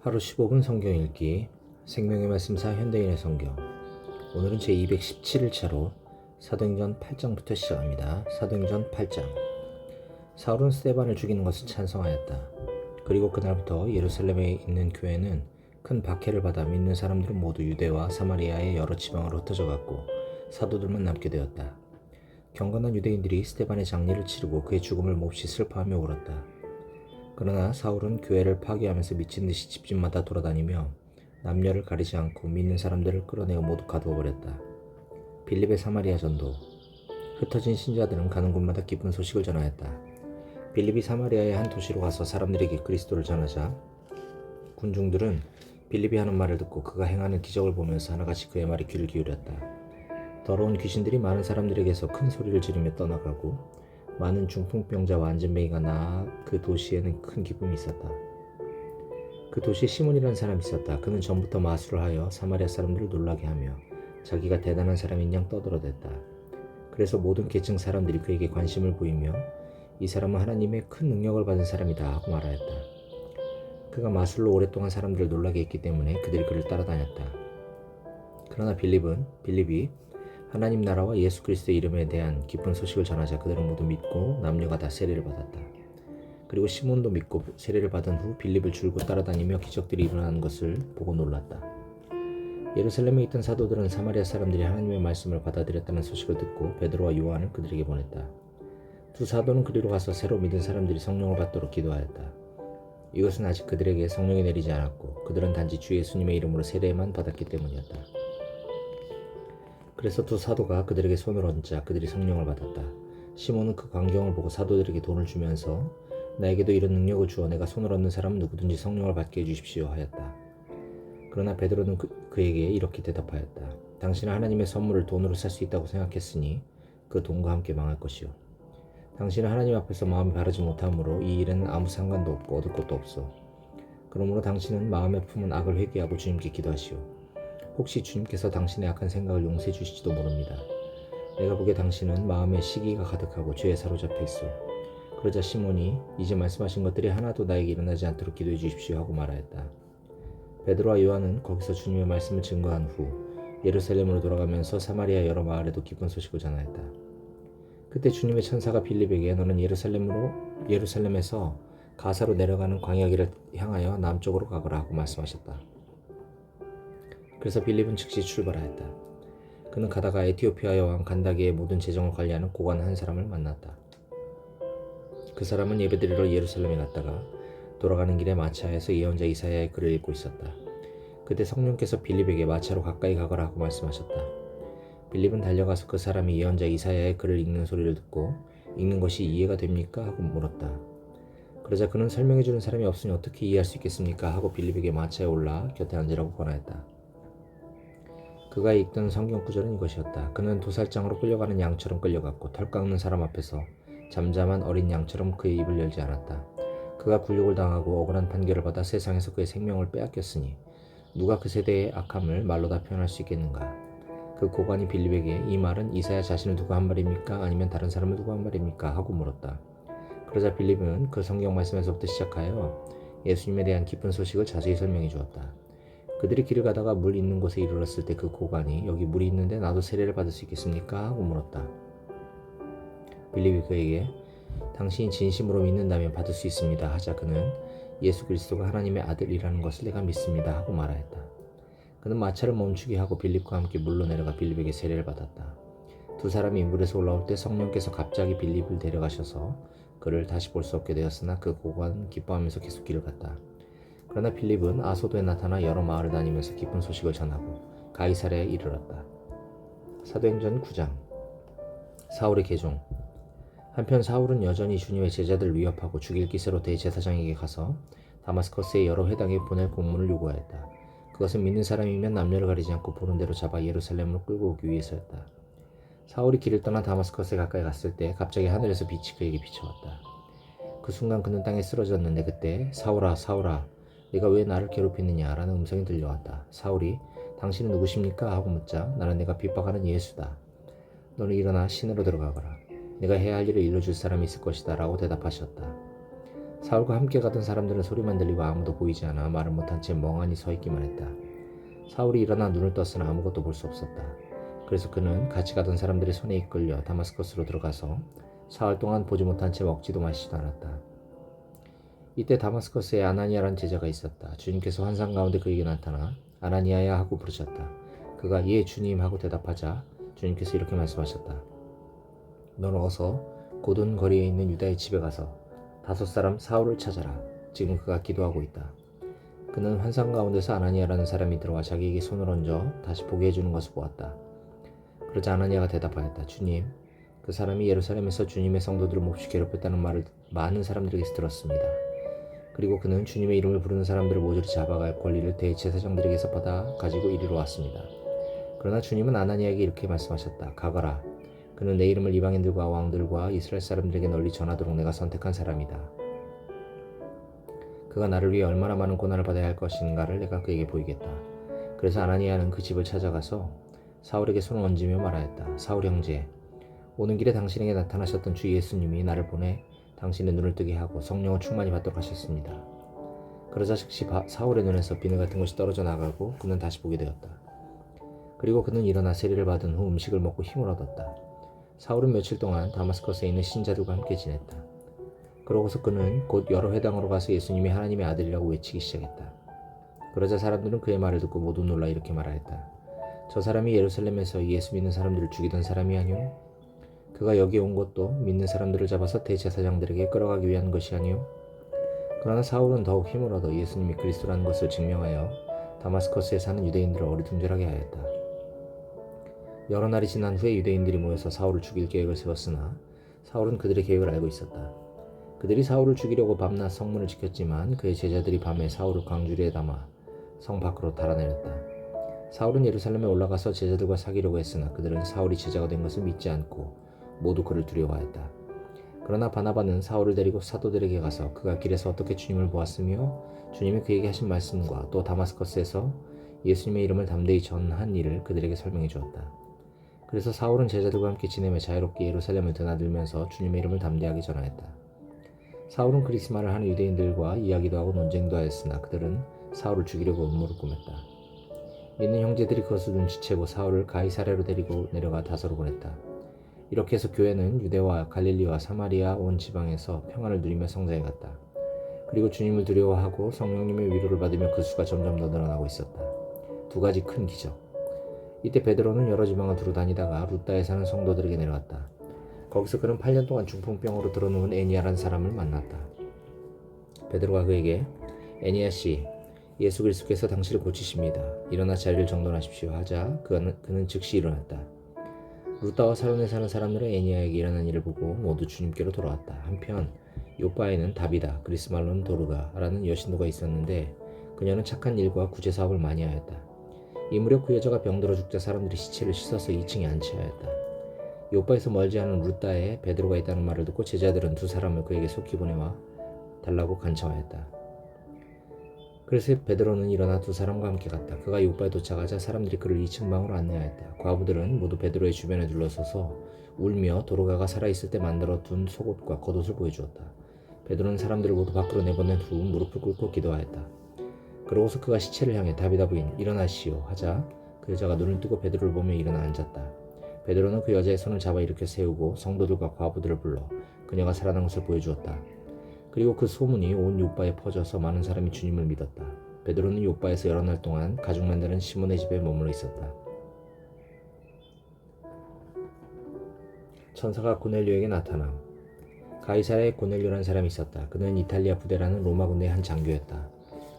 하루 15분 성경 읽기 생명의 말씀사 현대인의 성경. 오늘은 제217일차로 사도행전 8장부터 시작합니다. 사도행전 8장. 사울은 스데반을 죽이는 것을 찬성하였다. 그리고 그날부터 예루살렘에 있는 교회는 큰 박해를 받아 믿는 사람들은 모두 유대와 사마리아의 여러 지방으로 흩어져 갔고 사도들만 남게 되었다. 경건한 유대인들이 스데반의 장례를 치르고 그의 죽음을 몹시 슬퍼하며 울었다. 그러나 사울은 교회를 파괴하면서 미친 듯이 집집마다 돌아다니며 남녀를 가리지 않고 믿는 사람들을 끌어내어 모두 가두어버렸다. 빌립의 사마리아 전도. 흩어진 신자들은 가는 곳마다 기쁜 소식을 전하였다. 빌립이 사마리아의 한 도시로 가서 사람들에게 그리스도를 전하자 군중들은 빌립이 하는 말을 듣고 그가 행하는 기적을 보면서 하나같이 그의 말에 귀를 기울였다. 더러운 귀신들이 많은 사람들에게서 큰 소리를 지르며 떠나가고 많은 중풍병자와 안진뱅이가 나아 그 도시에는 큰 기쁨이 있었다. 그 도시에 시몬이라는 사람이 있었다. 그는 전부터 마술을 하여 사마리아 사람들을 놀라게 하며 자기가 대단한 사람인 양 떠들어댔다. 그래서 모든 계층 사람들이 그에게 관심을 보이며 이 사람은 하나님의 큰 능력을 받은 사람이다 하고 말하였다. 그가 마술로 오랫동안 사람들을 놀라게 했기 때문에 그들이 그를 따라다녔다. 그러나 빌립이 하나님 나라와 예수 그리스도의 이름에 대한 기쁜 소식을 전하자 그들은 모두 믿고 남녀가 다 세례를 받았다. 그리고 시몬도 믿고 세례를 받은 후 빌립을 줄곧 따라다니며 기적들이 일어나는 것을 보고 놀랐다. 예루살렘에 있던 사도들은 사마리아 사람들이 하나님의 말씀을 받아들였다는 소식을 듣고 베드로와 요한을 그들에게 보냈다. 두 사도는 그리로 가서 새로 믿은 사람들이 성령을 받도록 기도하였다. 이것은 아직 그들에게 성령이 내리지 않았고 그들은 단지 주 예수님의 이름으로 세례만 받았기 때문이었다. 그래서 두 사도가 그들에게 손을 얹자 그들이 성령을 받았다. 시몬은 그 광경을 보고 사도들에게 돈을 주면서 나에게도 이런 능력을 주어 내가 손을 얹는 사람은 누구든지 성령을 받게 해주십시오 하였다. 그러나 베드로는 그에게 이렇게 대답하였다. 당신은 하나님의 선물을 돈으로 살 수 있다고 생각했으니 그 돈과 함께 망할 것이요. 당신은 하나님 앞에서 마음이 바르지 못하므로 이 일에는 아무 상관도 없고 얻을 것도 없어. 그러므로 당신은 마음에 품은 악을 회개하고 주님께 기도하시오. 혹시 주님께서 당신의 악한 생각을 용서해 주실지도 모릅니다. 내가 보기에 당신은 마음에 시기가 가득하고 죄에 사로잡혀 있어. 그러자 시몬이 이제 말씀하신 것들이 하나도 나에게 일어나지 않도록 기도해 주십시오 하고 말하였다. 베드로와 요한은 거기서 주님의 말씀을 증거한 후 예루살렘으로 돌아가면서 사마리아 여러 마을에도 기쁜 소식을 전하였다. 그때 주님의 천사가 빌립에게 너는 예루살렘에서 가사로 내려가는 광야길을 향하여 남쪽으로 가거라 하고 말씀하셨다. 그래서 빌립은 즉시 출발하였다. 그는 가다가 에티오피아 여왕 간다게의 모든 재정을 관리하는 고관 한 사람을 만났다. 그 사람은 예배드리러 예루살렘에 갔다가 돌아가는 길에 마차에서 예언자 이사야의 글을 읽고 있었다. 그때 성령께서 빌립에게 마차로 가까이 가거라 하고 말씀하셨다. 빌립은 달려가서 그 사람이 예언자 이사야의 글을 읽는 소리를 듣고 읽는 것이 이해가 됩니까? 하고 물었다. 그러자 그는 설명해주는 사람이 없으니 어떻게 이해할 수 있겠습니까? 하고 빌립에게 마차에 올라 곁에 앉으라고 권하였다. 그가 읽던 성경 구절은 이것이었다. 그는 도살장으로 끌려가는 양처럼 끌려갔고 털 깎는 사람 앞에서 잠잠한 어린 양처럼 그의 입을 열지 않았다. 그가 굴욕을 당하고 억울한 판결을 받아 세상에서 그의 생명을 빼앗겼으니 누가 그 세대의 악함을 말로 다 표현할 수 있겠는가. 그 고관이 빌립에게 이 말은 이사야 자신을 두고 한 말입니까? 아니면 다른 사람을 두고 한 말입니까? 하고 물었다. 그러자 빌립은 그 성경 말씀에서부터 시작하여 예수님에 대한 기쁜 소식을 자세히 설명해 주었다. 그들이 길을 가다가 물 있는 곳에 이르렀을 때 그 고관이 여기 물이 있는데 나도 세례를 받을 수 있겠습니까? 하고 물었다. 빌립이 그에게 당신이 진심으로 믿는다면 받을 수 있습니다 하자 그는 예수 그리스도가 하나님의 아들이라는 것을 내가 믿습니다 하고 말하였다. 그는 마차를 멈추게 하고 빌립과 함께 물로 내려가 빌립에게 세례를 받았다. 두 사람이 물에서 올라올 때 성령께서 갑자기 빌립을 데려가셔서 그를 다시 볼 수 없게 되었으나 그 고관은 기뻐하면서 계속 길을 갔다. 그러나 빌립은 아소도에 나타나 여러 마을을 다니면서 기쁜 소식을 전하고 가이사랴에 이르렀다. 사도행전 9장. 사울의 계종. 한편 사울은 여전히 주님의 제자들을 위협하고 죽일 기세로 대제사장에게 가서 다마스커스의 여러 회당에 보낼 공문을 요구하였다. 그것은 믿는 사람이면 남녀를 가리지 않고 보는 대로 잡아 예루살렘으로 끌고 오기 위해서였다. 사울이 길을 떠나 다마스커스에 가까이 갔을 때 갑자기 하늘에서 빛이 그에게 비춰왔다. 그 순간 그는 땅에 쓰러졌는데 그때 사울아 사울아 네가 왜 나를 괴롭히느냐 라는 음성이 들려왔다. 사울이 당신은 누구십니까? 하고 묻자 나는 내가 핍박하는 예수다. 너는 일어나 신으로 들어가거라. 내가 해야 할 일을 일러줄 사람이 있을 것이다 라고 대답하셨다. 사울과 함께 가던 사람들은 소리만 들리고 아무도 보이지 않아 말을 못한 채 멍하니 서 있기만 했다. 사울이 일어나 눈을 떴으나 아무것도 볼 수 없었다. 그래서 그는 같이 가던 사람들의 손에 이끌려 다마스커스로 들어가서 사흘 동안 보지 못한 채 먹지도 마시지도 않았다. 이때 다마스커스에 아나니아라는 제자가 있었다. 주님께서 환상 가운데 그에게 나타나 아나니아야 하고 부르셨다. 그가 예 주님 하고 대답하자 주님께서 이렇게 말씀하셨다. 너는 어서 고든 거리에 있는 유다의 집에 가서 5 사람 사울을 찾아라. 지금 그가 기도하고 있다. 그는 환상 가운데서 아나니아라는 사람이 들어와 자기에게 손을 얹어 다시 보게 해주는 것을 보았다. 그러자 아나니아가 대답하였다. 주님, 그 사람이 예루살렘에서 주님의 성도들을 몹시 괴롭혔다는 말을 많은 사람들에게서 들었습니다. 그리고 그는 주님의 이름을 부르는 사람들을 모조리 잡아갈 권리를 대제사장들에게서 받아 가지고 이리로 왔습니다. 그러나 주님은 아나니아에게 이렇게 말씀하셨다. 가거라. 그는 내 이름을 이방인들과 왕들과 이스라엘 사람들에게 널리 전하도록 내가 선택한 사람이다. 그가 나를 위해 얼마나 많은 고난을 받아야 할 것인가를 내가 그에게 보이겠다. 그래서 아나니아는 그 집을 찾아가서 사울에게 손을 얹으며 말하였다. 사울 형제, 오는 길에 당신에게 나타나셨던 주 예수님이 나를 보내 당신의 눈을 뜨게 하고 성령을 충만히 받도록 하셨습니다. 그러자 즉시 사울의 눈에서 비늘 같은 것이 떨어져 나가고 그는 다시 보게 되었다. 그리고 그는 일어나 세례를 받은 후 음식을 먹고 힘을 얻었다. 사울은 며칠 동안 다마스커스에 있는 신자들과 함께 지냈다. 그러고서 그는 곧 여러 회당으로 가서 예수님이 하나님의 아들이라고 외치기 시작했다. 그러자 사람들은 그의 말을 듣고 모두 놀라 이렇게 말하였다. 저 사람이 예루살렘에서 예수 믿는 사람들을 죽이던 사람이 아니오? 그가 여기 온 것도 믿는 사람들을 잡아서 대제사장들에게 끌어가기 위한 것이 아니오? 그러나 사울은 더욱 힘을 얻어 예수님이 그리스도라는 것을 증명하여 다마스커스에 사는 유대인들을 어리둥절하게 하였다. 여러 날이 지난 후에 유대인들이 모여서 사울을 죽일 계획을 세웠으나 사울은 그들의 계획을 알고 있었다. 그들이 사울을 죽이려고 밤낮 성문을 지켰지만 그의 제자들이 밤에 사울을 광주리에 담아 성 밖으로 달아내렸다. 사울은 예루살렘에 올라가서 제자들과 사귀려고 했으나 그들은 사울이 제자가 된 것을 믿지 않고 모두 그를 두려워하였다. 그러나 바나바는 사울을 데리고 사도들에게 가서 그가 길에서 어떻게 주님을 보았으며 주님이 그에게 하신 말씀과 또 다마스커스에서 예수님의 이름을 담대히 전한 일을 그들에게 설명해 주었다. 그래서 사울은 제자들과 함께 지내며 자유롭게 예루살렘을 드나들면서 주님의 이름을 담대하게 전하였다. 사울은 그리스마를 하는 유대인들과 이야기도 하고 논쟁도 하였으나 그들은 사울을 죽이려고 음모를 꾸몄다. 믿는 형제들이 그것을 눈치채고 사울을 가이사랴로 데리고 내려가 다소로 보냈다. 이렇게 해서 교회는 유대와 갈릴리와 사마리아 온 지방에서 평안을 누리며 성장해 갔다. 그리고 주님을 두려워하고 성령님의 위로를 받으며 그 수가 점점 더 늘어나고 있었다. 2가지 큰 기적. 이때 베드로는 여러 지방을 두루 다니다가 루다에 사는 성도들에게 내려왔다. 거기서 그는 8년 동안 중풍병으로 들어누운 애니아라는 사람을 만났다. 베드로가 그에게 애니아 씨, 예수 그리스도께서 당신을 고치십니다. 일어나 자리를 정돈하십시오 하자 그는 즉시 일어났다. 루다와 사론에 사는 사람들은 애니아에게 일어난 일을 보고 모두 주님께로 돌아왔다. 한편 요빠에는 다비다, 그리스 말로는 도르가라는 여신도가 있었는데 그녀는 착한 일과 구제 사업을 많이 하였다. 이 무렵 그 여자가 병들어 죽자 사람들이 시체를 씻어서 2층에 안치하였다. 요빠에서 멀지 않은 루다에 베드로가 있다는 말을 듣고 제자들은 2 사람을 그에게 속히 보내와 달라고 간청하였다. 그래서 베드로는 일어나 2 사람과 함께 갔다. 그가 요빠에 도착하자 사람들이 그를 2층 방으로 안내하였다. 과부들은 모두 베드로의 주변에 둘러서서 울며 도로가가 살아있을 때 만들어 둔 속옷과 겉옷을 보여주었다. 베드로는 사람들을 모두 밖으로 내보낸 후 무릎을 꿇고 기도하였다. 그러고서 그가 시체를 향해 다비다 부인 일어나시오 하자 그 여자가 눈을 뜨고 베드로를 보며 일어나 앉았다. 베드로는 그 여자의 손을 잡아 일으켜 세우고 성도들과 과부들을 불러 그녀가 살아난 것을 보여주었다. 그리고 그 소문이 온 요빠에 퍼져서 많은 사람이 주님을 믿었다. 베드로는 요빠에서 여러 날 동안 가죽 만드는 시몬의 집에 머물러 있었다. 천사가 고넬료에게 나타남. 가이사랴에 고넬료라는 사람이 있었다. 그는 이탈리아 부대라는 로마 군대의 한 장교였다.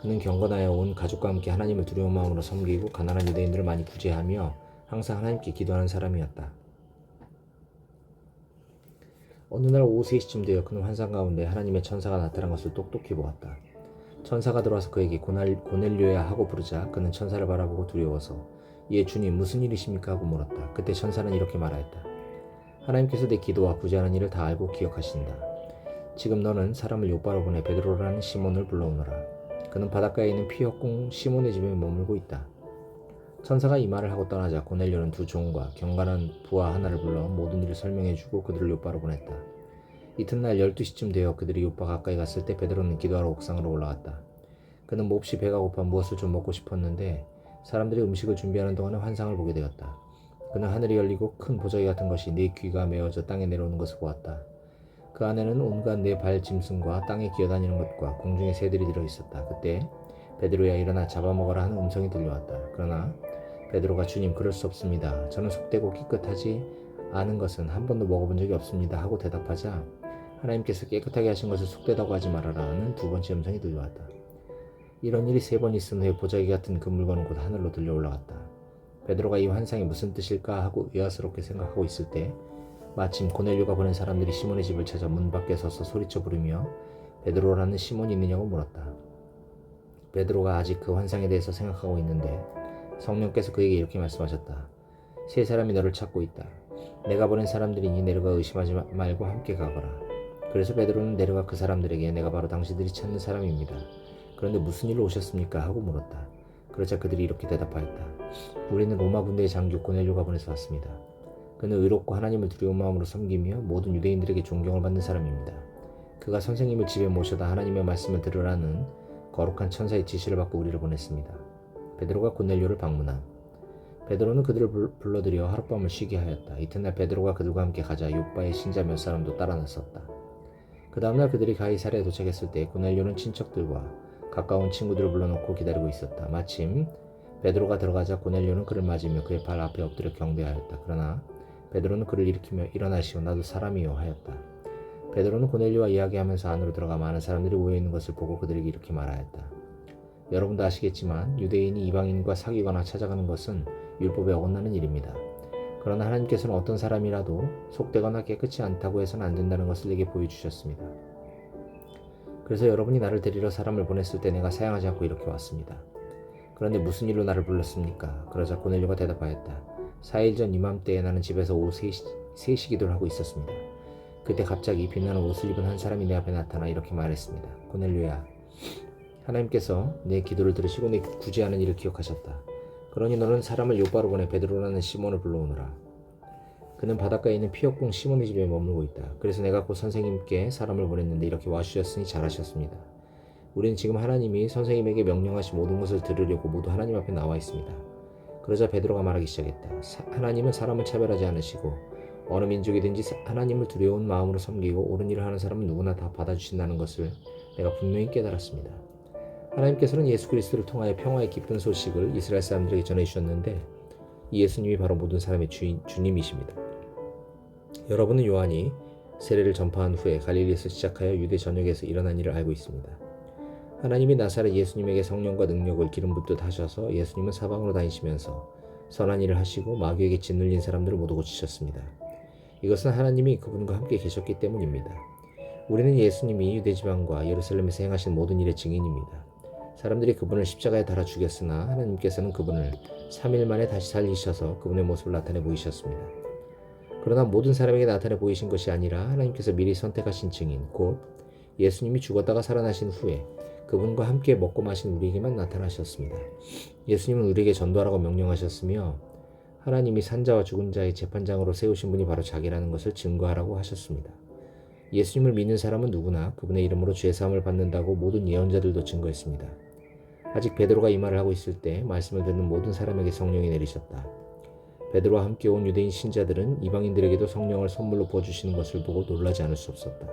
그는 경건하여 온 가족과 함께 하나님을 두려운 마음으로 섬기고 가난한 유대인들을 많이 구제하며 항상 하나님께 기도하는 사람이었다. 어느 날 오후 3시쯤 되어 그는 환상 가운데 하나님의 천사가 나타난 것을 똑똑히 보았다. 천사가 들어와서 그에게 고넬료야 하고 부르자 그는 천사를 바라보고 두려워서 예 주님 무슨 일이십니까 하고 물었다. 그때 천사는 이렇게 말하였다. 하나님께서 내 기도와 구제하는 일을 다 알고 기억하신다. 지금 너는 사람을 요바로 보내 베드로라는 시몬을 불러오너라. 그는 바닷가에 있는 피역공 시몬의 집에 머물고 있다. 천사가 이 말을 하고 떠나자 고넬료는 2 종과 경건한 부하 하나를 불러 모든 일을 설명해주고 그들을 요바로 보냈다. 이튿날 12시쯤 되어 그들이 요파 가까이 갔을 때 베드로는 기도하러 옥상으로 올라갔다. 그는 몹시 배가 고파 무엇을 좀 먹고 싶었는데 사람들이 음식을 준비하는 동안에 환상을 보게 되었다. 그는 하늘이 열리고 큰 보자기 같은 것이 네 귀가 메어져 땅에 내려오는 것을 보았다. 그 안에는 온갖 네 발 짐승과 땅에 기어다니는 것과 공중의 새들이 들어있었다. 그때 베드로야 일어나 잡아먹어라 하는 음성이 들려왔다. 그러나 베드로가 주님 그럴 수 없습니다. 저는 속되고 깨끗하지 않은 것은 한 번도 먹어본 적이 없습니다 하고 대답하자 하나님께서 깨끗하게 하신 것을 속되다고 하지 말아라 하는 두 번째 음성이 들려왔다. 이런 일이 세 번 있은 후에 보자기 같은 그 물건은 곧 하늘로 들려 올라갔다. 베드로가 이 환상이 무슨 뜻일까 하고 의아스럽게 생각하고 있을 때 마침 고넬료가 보낸 사람들이 시몬의 집을 찾아 문 밖에 서서 소리쳐 부르며 베드로라는 시몬이 있느냐고 물었다. 베드로가 아직 그 환상에 대해서 생각하고 있는데 성령께서 그에게 이렇게 말씀하셨다. 세 사람이 너를 찾고 있다. 내가 보낸 사람들이니 내려가 의심하지 말고 함께 가거라. 그래서 베드로는 내려가 그 사람들에게 내가 바로 당신들이 찾는 사람입니다. 그런데 무슨 일로 오셨습니까? 하고 물었다. 그러자 그들이 이렇게 대답하였다. 우리는 로마 군대의 장교 고넬료가 보내서 왔습니다. 그는 의롭고 하나님을 두려운 마음으로 섬기며 모든 유대인들에게 존경을 받는 사람입니다. 그가 선생님을 집에 모셔다 하나님의 말씀을 들으라는 거룩한 천사의 지시를 받고 우리를 보냈습니다. 베드로가 고넬료를 방문함. 베드로는 그들을 불러들여 하룻밤을 쉬게 하였다. 이튿날 베드로가 그들과 함께 가자 요빠의 신자 몇 사람도 따라 나섰다. 그 다음날 그들이 가이사랴에 도착했을 때 고넬료는 친척들과 가까운 친구들을 불러놓고 기다리고 있었다. 마침 베드로가 들어가자 고넬료는 그를 맞으며 그의 발 앞에 엎드려 경배하였다. 그러나 베드로는 그를 일으키며 일어나시오 나도 사람이요 하였다. 베드로는 고넬료와 이야기하면서 안으로 들어가 많은 사람들이 모여있는 것을 보고 그들에게 이렇게 말하였다. 여러분도 아시겠지만 유대인이 이방인과 사귀거나 찾아가는 것은 율법에 어긋나는 일입니다. 그러나 하나님께서는 어떤 사람이라도 속되거나 깨끗이 않다고 해서는 안 된다는 것을 내게 보여주셨습니다. 그래서 여러분이 나를 데리러 사람을 보냈을 때 내가 사양하지 않고 이렇게 왔습니다. 그런데 무슨 일로 나를 불렀습니까? 그러자 고넬료가 대답하였다. 4일 전 이맘때에 나는 집에서 오후 3시 기도를 하고 있었습니다. 그때 갑자기 빛나는 옷을 입은 한 사람이 내 앞에 나타나 이렇게 말했습니다. 고넬료야, 하나님께서 내 기도를 들으시고 내 구제하는 일을 기억하셨다. 그러니 너는 사람을 요바로 보내 베드로라는 시몬을 불러오너라. 그는 바닷가에 있는 피역공 시몬의 집에 머물고 있다. 그래서 내가 곧 선생님께 사람을 보냈는데 이렇게 와주셨으니 잘하셨습니다. 우리는 지금 하나님이 선생님에게 명령하신 모든 것을 들으려고 모두 하나님 앞에 나와 있습니다. 그러자 베드로가 말하기 시작했다. 하나님은 사람을 차별하지 않으시고 어느 민족이든지 하나님을 두려운 마음으로 섬기고 옳은 일을 하는 사람은 누구나 다 받아주신다는 것을 내가 분명히 깨달았습니다. 하나님께서는 예수 그리스도를 통하여 평화의 기쁜 소식을 이스라엘 사람들에게 전해주셨는데 이 예수님이 바로 모든 사람의 주님이십니다. 여러분은 요한이 세례를 전파한 후에 갈릴리에서 시작하여 유대 전역에서 일어난 일을 알고 있습니다. 하나님이 나사렛 예수님에게 성령과 능력을 기름 붓듯 하셔서 예수님은 사방으로 다니시면서 선한 일을 하시고 마귀에게 짓눌린 사람들을 모두 고치셨습니다. 이것은 하나님이 그분과 함께 계셨기 때문입니다. 우리는 예수님이 유대지방과 예루살렘에서 행하신 모든 일의 증인입니다. 사람들이 그분을 십자가에 달아 죽였으나 하나님께서는 그분을 3일 만에 다시 살리셔서 그분의 모습을 나타내 보이셨습니다. 그러나 모든 사람에게 나타내 보이신 것이 아니라 하나님께서 미리 선택하신 증인, 곧 예수님이 죽었다가 살아나신 후에 그분과 함께 먹고 마신 우리에게만 나타나셨습니다. 예수님은 우리에게 전도하라고 명령하셨으며 하나님이 산자와 죽은 자의 재판장으로 세우신 분이 바로 자기라는 것을 증거하라고 하셨습니다. 예수님을 믿는 사람은 누구나 그분의 이름으로 죄사함을 받는다고 모든 예언자들도 증거했습니다. 아직 베드로가 이 말을 하고 있을 때 말씀을 듣는 모든 사람에게 성령이 내리셨다. 베드로와 함께 온 유대인 신자들은 이방인들에게도 성령을 선물로 부어주시는 것을 보고 놀라지 않을 수 없었다.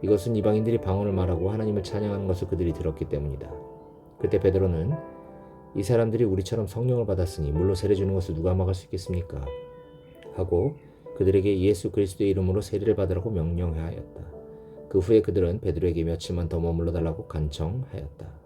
이것은 이방인들이 방언을 말하고 하나님을 찬양하는 것을 그들이 들었기 때문이다. 그때 베드로는 이 사람들이 우리처럼 성령을 받았으니 물로 세례 주는 것을 누가 막을 수 있겠습니까? 하고 그들에게 예수 그리스도의 이름으로 세례를 받으라고 명령하였다. 그 후에 그들은 베드로에게 며칠만 더 머물러 달라고 간청하였다.